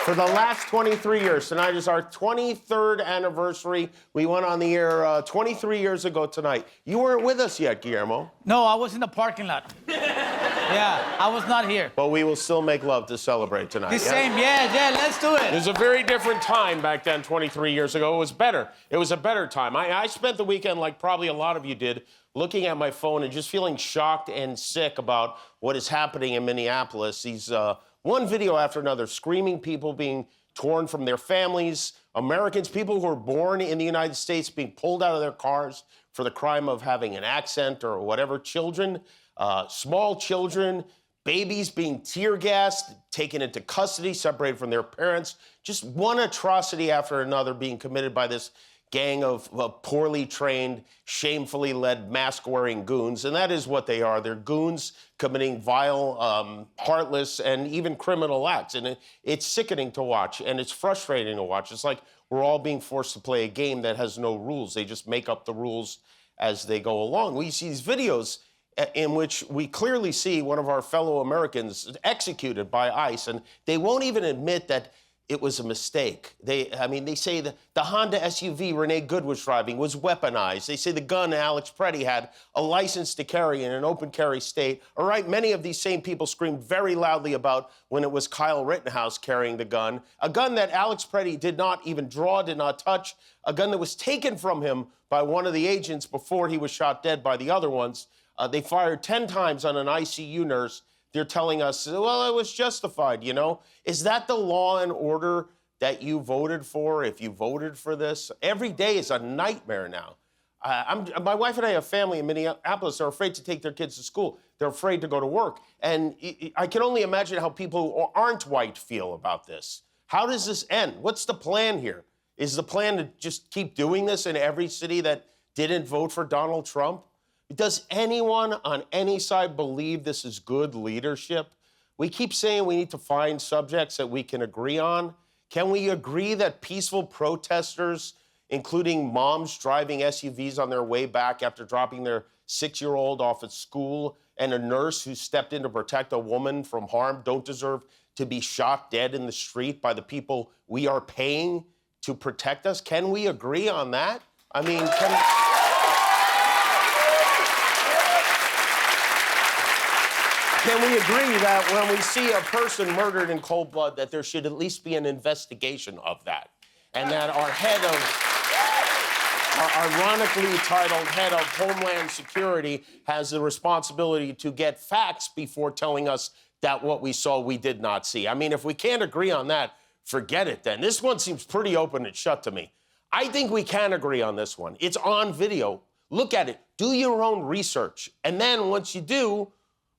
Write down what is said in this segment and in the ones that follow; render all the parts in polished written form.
For the last 23 years, tonight is our 23rd anniversary. We went on the air 23 years ago tonight. You weren't with us yet, Guillermo. No, I was in the parking lot. Yeah, I was not here. But we will still make love to celebrate tonight. The same, yeah, let's do it. It was a very different time back then, 23 years ago. It was better. It was a better time. I spent the weekend, like probably a lot of you did, looking at my phone and just feeling shocked and sick about what is happening in Minneapolis. These one video after another, screaming people being torn from their families, Americans, people who were born in the United States being pulled out of their cars for the crime of having an accent or whatever, children, small children, babies being tear gassed, taken into custody, separated from their parents. Just one atrocity after another being committed by this gang of poorly trained, shamefully led, mask-wearing goons. And that is what they are. They're goons committing vile, heartless, and even criminal acts. And it's sickening to watch, and it's frustrating to watch. It's like we're all being forced to play a game that has no rules. They just make up the rules as they go along. We see these videos in which we clearly see one of our fellow Americans executed by ICE, and they won't even admit that it was a mistake. They say the Honda SUV Renee Good was driving was weaponized. They say the gun Alex Pretti had a license to carry in an open carry state. All right, many of these same people screamed very loudly about when it was Kyle Rittenhouse carrying the gun, a gun that Alex Pretti did not even draw, did not touch, a gun that was taken from him by one of the agents before he was shot dead by the other ones. They fired 10 times on an ICU nurse. They're telling us, well, it was justified, you know? Is that the law and order that you voted for if you voted for this? Every day is a nightmare now. My wife and I have family in Minneapolis. They're afraid to take their kids to school. They're afraid to go to work. And I can only imagine how people who aren't white feel about this. How does this end? What's the plan here? Is the plan to just keep doing this in every city that didn't vote for Donald Trump? Does anyone on any side believe this is good leadership? We keep saying we need to find subjects that we can agree on. Can we agree that peaceful protesters, including moms driving SUVs on their way back after dropping their 6-year-old off at school, and a nurse who stepped in to protect a woman from harm, don't deserve to be shot dead in the street by the people we are paying to protect us? Can we agree on that? I mean, Can we agree that when we see a person murdered in cold blood, that there should at least be an investigation of that? And that our head of, our ironically titled head of Homeland Security has the responsibility to get facts before telling us that what we saw we did not see. I mean, if we can't agree on that, forget it then. This one seems pretty open and shut to me. I think we can agree on this one. It's on video. Look at it. Do your own research. And then once you do,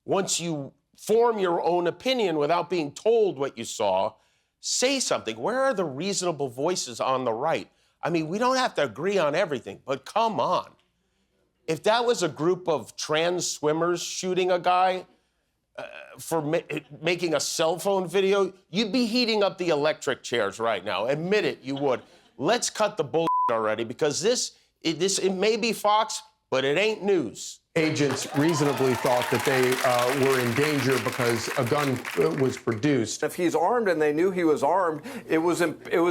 once you form your own opinion without being told what you saw, say something. Where are the reasonable voices on the right? I mean, we don't have to agree on everything, but come on. If that was a group of trans swimmers shooting a guy for making a cell phone video, you'd be heating up the electric chairs right now. Admit it, you would. Let's cut the bullshit already, because it may be Fox, but it ain't news. Agents reasonably thought that they were in danger because a gun was produced. If he's armed and they knew he was armed, it was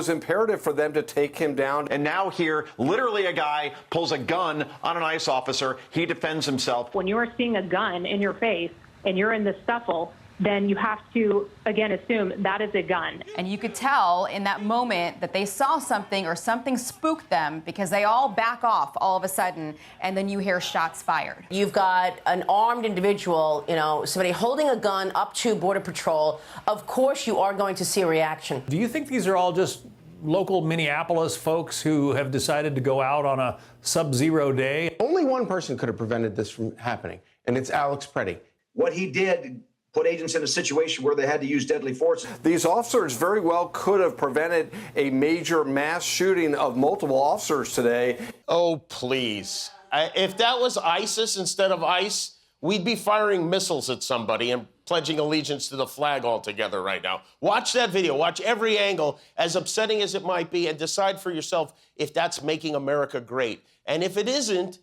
imperative for them to take him down. And now here, literally a guy pulls a gun on an ICE officer. He defends himself. When you're seeing a gun in your face and you're in the scuffle, then you have to, again, assume that is a gun. And you could tell in that moment that they saw something or something spooked them, because they all back off all of a sudden, and then you hear shots fired. You've got an armed individual, you know, somebody holding a gun up to Border Patrol. Of course you are going to see a reaction. Do you think these are all just local Minneapolis folks who have decided to go out on a sub-zero day? Only one person could have prevented this from happening, and it's Alex Pretti. What he did put agents in a situation where they had to use deadly force. These officers very well could have prevented a major mass shooting of multiple officers today. Oh, please. If that was ISIS instead of ICE, we'd be firing missiles at somebody and pledging allegiance to the flag altogether right now. Watch that video. Watch every angle, as upsetting as it might be, and decide for yourself if that's making America great. And if it isn't,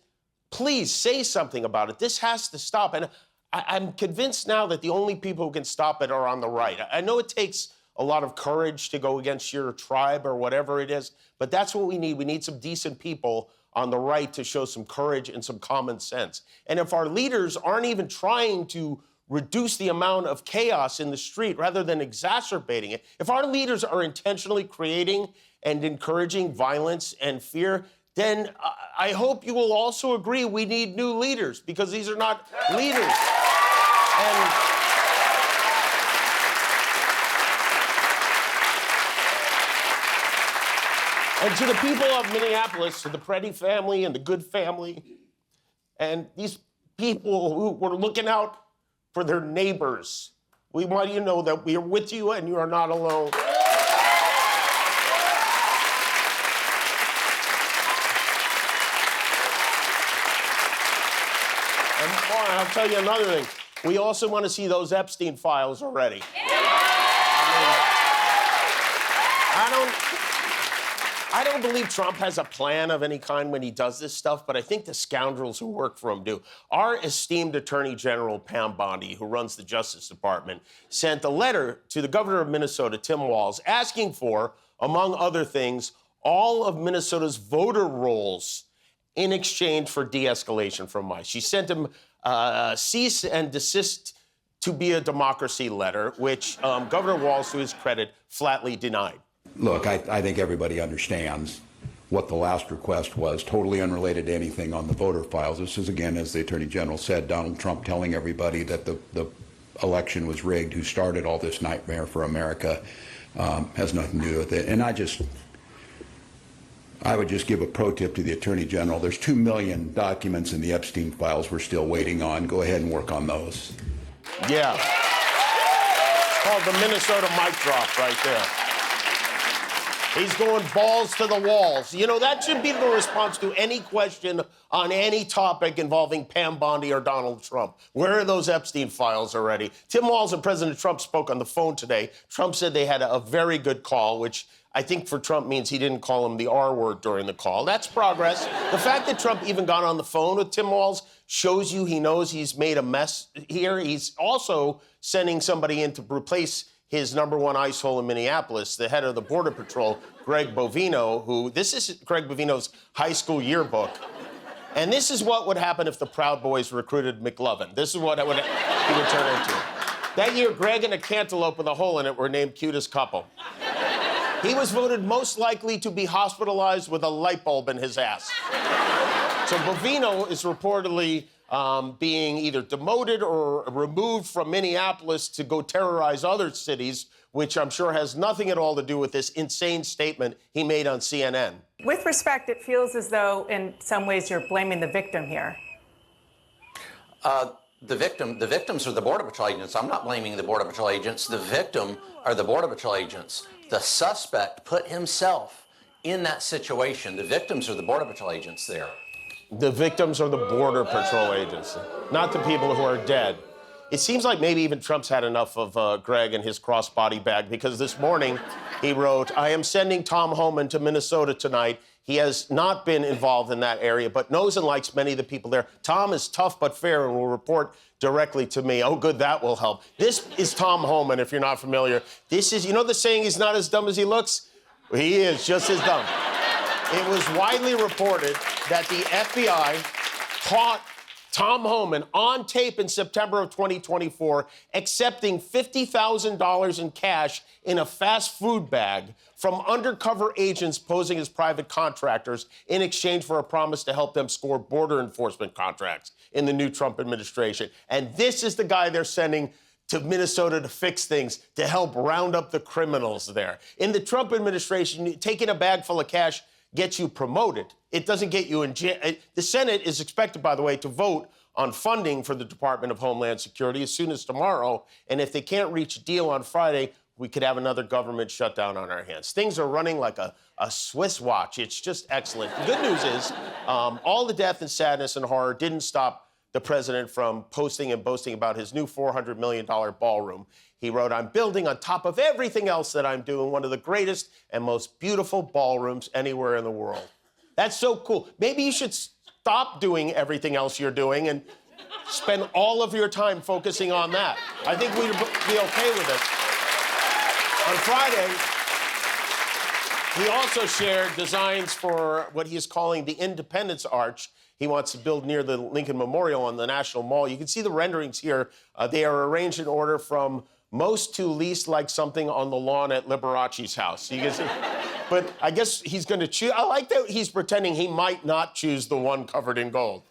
please say something about it. This has to stop. And I'm convinced now that the only people who can stop it are on the right. I know it takes a lot of courage to go against your tribe or whatever it is. But that's what we need. We need some decent people on the right to show some courage and some common sense. And if our leaders aren't even trying to reduce the amount of chaos in the street rather than exacerbating it, if our leaders are intentionally creating and encouraging violence and fear, then I hope you will also agree we need new leaders, because these are not leaders. And to the people of Minneapolis, to the Pretti family and the Good family, and these people who were looking out for their neighbors, we want you to know that we are with you and you are not alone. And I'll tell you another thing. We also want to see those Epstein files already. I don't believe Trump has a plan of any kind when he does this stuff, but I think the scoundrels who work for him do. Our esteemed Attorney General Pam Bondi, who runs the Justice Department, sent a letter to the governor of Minnesota, Tim Walz, asking for, among other things, all of Minnesota's voter rolls in exchange for de-escalation from ICE. She sent him a cease and desist to be a democracy letter, which Governor Walz, to his credit, flatly denied. Look, I think everybody understands what the last request was, totally unrelated to anything on the voter files. This is, again, as the Attorney General said, Donald Trump telling everybody that the election was rigged, who started all this nightmare for America, has nothing to do with it. And I would just give a pro tip to the Attorney General. There's 2 million documents in the Epstein files we're still waiting on. Go ahead and work on those. Yeah. It's called the Minnesota mic drop right there. He's going balls to the walls. You know, that should be the response to any question on any topic involving Pam Bondi or Donald Trump. Where are those Epstein files already? Tim Walz and President Trump spoke on the phone today. Trump said they had a very good call, which I think for Trump means he didn't call him the R word during the call. That's progress. The fact that Trump even got on the phone with Tim Walz shows you he knows he's made a mess here. He's also sending somebody in to replace his #1 ICE hole in Minneapolis, the head of the Border Patrol, Greg Bovino, this is Greg Bovino's high school yearbook. And this is what would happen if the Proud Boys recruited McLovin. This is what he would turn into. That year, Greg and a cantaloupe with a hole in it were named cutest couple. He was voted most likely to be hospitalized with a light bulb in his ass. So Bovino is reportedly being either demoted or removed from Minneapolis to go terrorize other cities, which I'm sure has nothing at all to do with this insane statement he made on CNN. With respect, it feels as though in some ways you're blaming the victim here. The victims are the Border Patrol agents. I'm not blaming the Border Patrol agents. The victim are the Border Patrol agents. The suspect put himself in that situation. The victims are the Border Patrol agents there. The victims are the Border Patrol agents, not the people who are dead. It seems like maybe even Trump's had enough of Greg and his crossbody bag, because this morning he wrote, "I am sending Tom Homan to Minnesota tonight. He has not been involved in that area, but knows and likes many of the people there. Tom is tough but fair and will report directly to me." Oh, good, that will help. This is Tom Homan, if you're not familiar. This is, you know the saying, he's not as dumb as he looks? He is just as dumb. It was widely reported that the FBI caught Tom Homan on tape in September of 2024 accepting $50,000 in cash in a fast food bag from undercover agents posing as private contractors in exchange for a promise to help them score border enforcement contracts in the new Trump administration. And this is the guy they're sending to Minnesota to fix things, to help round up the criminals there. In the Trump administration, taking a bag full of cash gets you promoted. It doesn't get you in jail. The Senate is expected, by the way, to vote on funding for the Department of Homeland Security as soon as tomorrow. And if they can't reach a deal on Friday, we could have another government shutdown on our hands. Things are running like a Swiss watch. It's just excellent. The good news is all the death and sadness and horror didn't stop the president from posting and boasting about his new $400 million ballroom. He wrote, "I'm building on top of everything else that I'm doing one of the greatest and most beautiful ballrooms anywhere in the world." That's so cool. Maybe you should stop doing everything else you're doing and spend all of your time focusing on that. I think we'd be okay with it. On Friday, he also shared designs for what he is calling the Independence Arch. He wants to build near the Lincoln Memorial on the National Mall. You can see the renderings here. They are arranged in order from most to least, like something on the lawn at Liberace's house. You can see. But I guess he's going to choose. I like that he's pretending he might not choose the one covered in gold.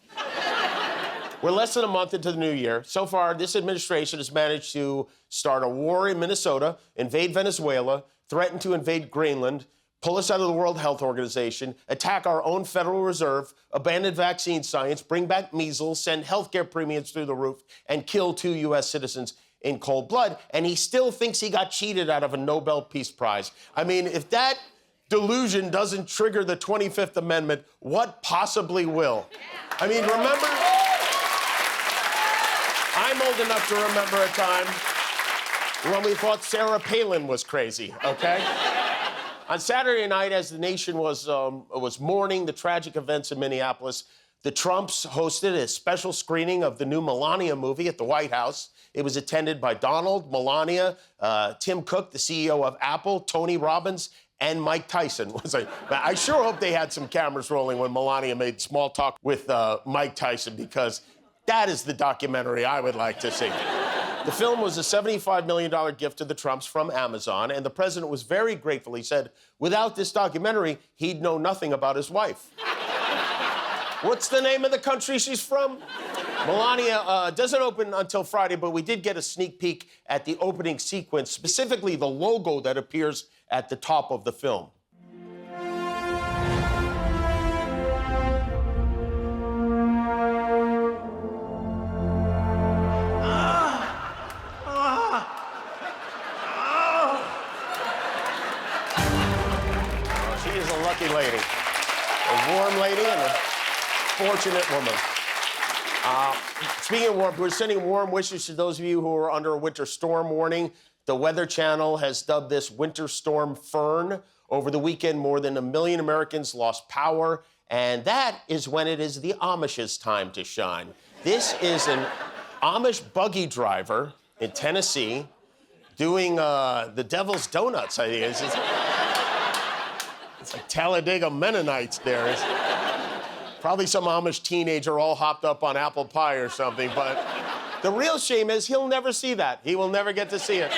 We're less than a month into the new year. So far, this administration has managed to start a war in Minnesota, invade Venezuela, threaten to invade Greenland, pull us out of the World Health Organization, attack our own Federal Reserve, abandon vaccine science, bring back measles, send healthcare premiums through the roof, and kill 2 U.S. citizens in cold blood. And he still thinks he got cheated out of a Nobel Peace Prize. I mean, if that delusion doesn't trigger the 25th Amendment, what possibly will? I mean, remember? I'm old enough to remember a time when we thought Sarah Palin was crazy, okay? On Saturday night, as the nation was mourning the tragic events in Minneapolis, the Trumps hosted a special screening of the new Melania movie at the White House. It was attended by Donald, Melania, Tim Cook, the CEO of Apple, Tony Robbins, and Mike Tyson. I sure hope they had some cameras rolling when Melania made small talk with Mike Tyson, because that is the documentary I would like to see. The film was a $75 million gift to the Trumps from Amazon, and the president was very grateful. He said, without this documentary, he'd know nothing about his wife. What's the name of the country she's from? Melania doesn't open until Friday, but we did get a sneak peek at the opening sequence, specifically the logo that appears at the top of the film. She is a lucky lady, a warm lady and a fortunate woman. Speaking of warm, we're sending warm wishes to those of you who are under a winter storm warning. The Weather Channel has dubbed this Winter Storm Fern. Over the weekend, more than 1 million Americans lost power, and that is when it is the Amish's time to shine. This is an Amish buggy driver in Tennessee doing the Devil's Donuts, I think. It's like Talladega Mennonites there. It's probably some Amish teenager all hopped up on apple pie or something, but the real shame is he'll never see that. He will never get to see it.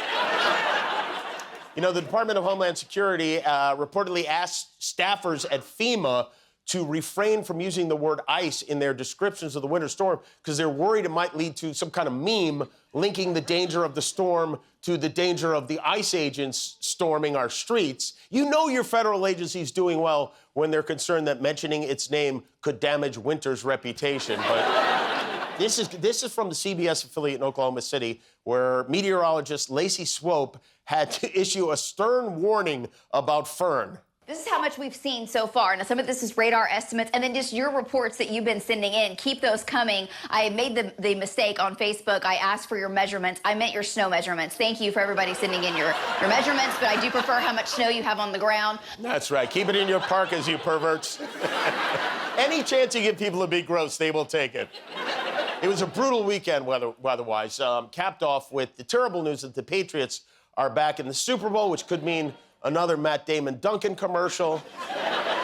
You know, the Department of Homeland Security reportedly asked staffers at FEMA to refrain from using the word ice in their descriptions of the winter storm because they're worried it might lead to some kind of meme linking the danger of the storm to the danger of the ICE agents storming our streets. You know your federal agency's doing well when they're concerned that mentioning its name could damage winter's reputation. But this is from the CBS affiliate in Oklahoma City, where meteorologist Lacey Swope had to issue a stern warning about Fern. This is how much we've seen so far. Now, some of this is radar estimates, and then just your reports that you've been sending in. Keep those coming. I made the mistake on Facebook. I asked for your measurements. I meant your snow measurements. Thank you for everybody sending in your measurements, but I do prefer how much snow you have on the ground. That's right. Keep it in your parkas, you perverts. Any chance you give people to be gross, they will take it. It was a brutal weekend weather-wise, capped off with the terrible news that the Patriots are back in the Super Bowl, which could mean another Matt Damon Duncan commercial.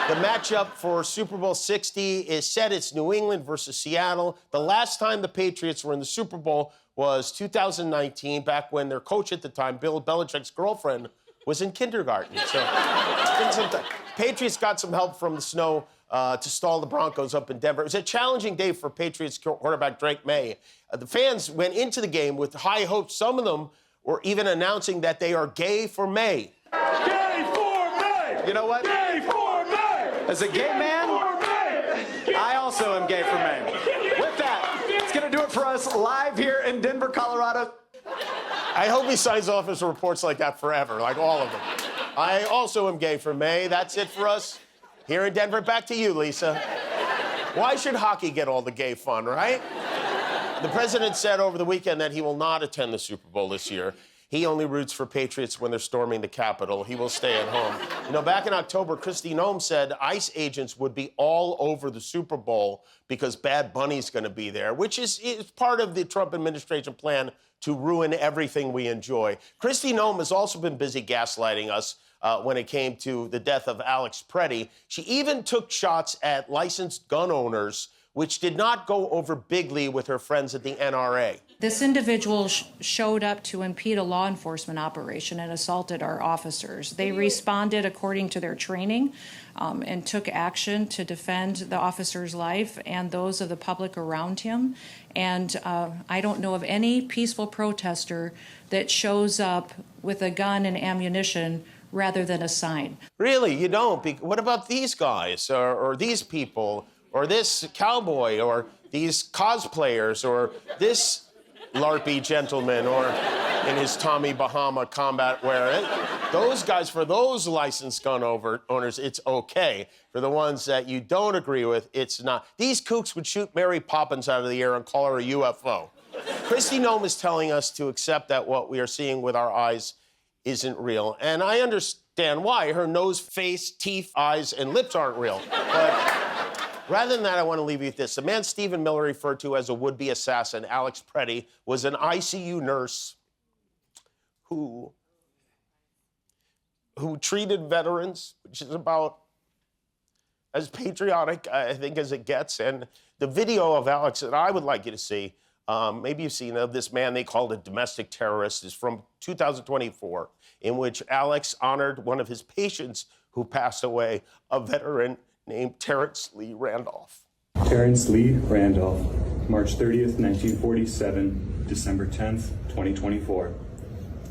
The matchup for Super Bowl 60 is set. It's New England versus Seattle. The last time the Patriots were in the Super Bowl was 2019, back when their coach at the time, Bill Belichick's girlfriend, was in kindergarten. So it's been some time. Patriots got some help from the snow to stall the Broncos up in Denver. It was a challenging day for Patriots quarterback Drake May. The fans went into the game with high hopes. Some of them were even announcing that they are gay for May. Gay for May! You know what? Gay for May! As a gay man, I also am gay for May. With that, it's going to do it for us live here in Denver, Colorado. I hope he signs off his reports like that forever, like all of them. I also am gay for May. That's it for us here in Denver. Back to you, Lisa. Why should hockey get all the gay fun, right? The president said over the weekend that he will not attend the Super Bowl this year. He only roots for patriots when they're storming the Capitol. He will stay at home. You know, back in October, Kristi Noem said ICE agents would be all over the Super Bowl because Bad Bunny's going to be there, which is part of the Trump administration plan to ruin everything we enjoy. Kristi Noem has also been busy gaslighting us when it came to the death of Alex Pretti. She even took shots at licensed gun owners, which did not go over bigly with her friends at the NRA. This individual showed up to impede a law enforcement operation and assaulted our officers. They responded according to their training and took action to defend the officer's life and those of the public around him. And I don't know of any peaceful protester that shows up with a gun and ammunition rather than a sign. Really, you don't? What about these guys or these people or this cowboy or these cosplayers or this LARPy gentleman or in his Tommy Bahama combat wear? Those guys, for those licensed gun owners, it's okay. For the ones that you don't agree with, it's not. These kooks would shoot Mary Poppins out of the air and call her a UFO. Kristi Noem is telling us to accept that what we are seeing with our eyes isn't real. And I understand why. Her nose, face, teeth, eyes, and lips aren't real. But rather than that, I want to leave you with this. The man Stephen Miller referred to as a would-be assassin, Alex Pretti, was an ICU nurse who treated veterans, which is about as patriotic, I think, as it gets. And the video of Alex that I would like you to see, maybe you've seen of this man they called a domestic terrorist, is from 2024, in which Alex honored one of his patients who passed away, a veteran named Terrence Lee Randolph. Terrence Lee Randolph, March 30th, 1947, December 10th, 2024.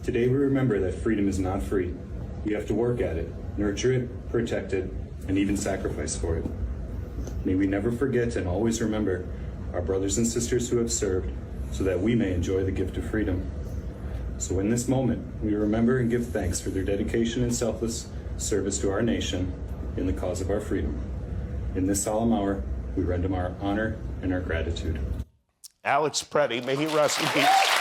Today we remember that freedom is not free. We have to work at it, nurture it, protect it, and even sacrifice for it. May we never forget and always remember our brothers and sisters who have served so that we may enjoy the gift of freedom. So in this moment, we remember and give thanks for their dedication and selfless service to our nation in the cause of our freedom. In this solemn hour, we render our honor and our gratitude. Alex Pretti, may he rest in peace.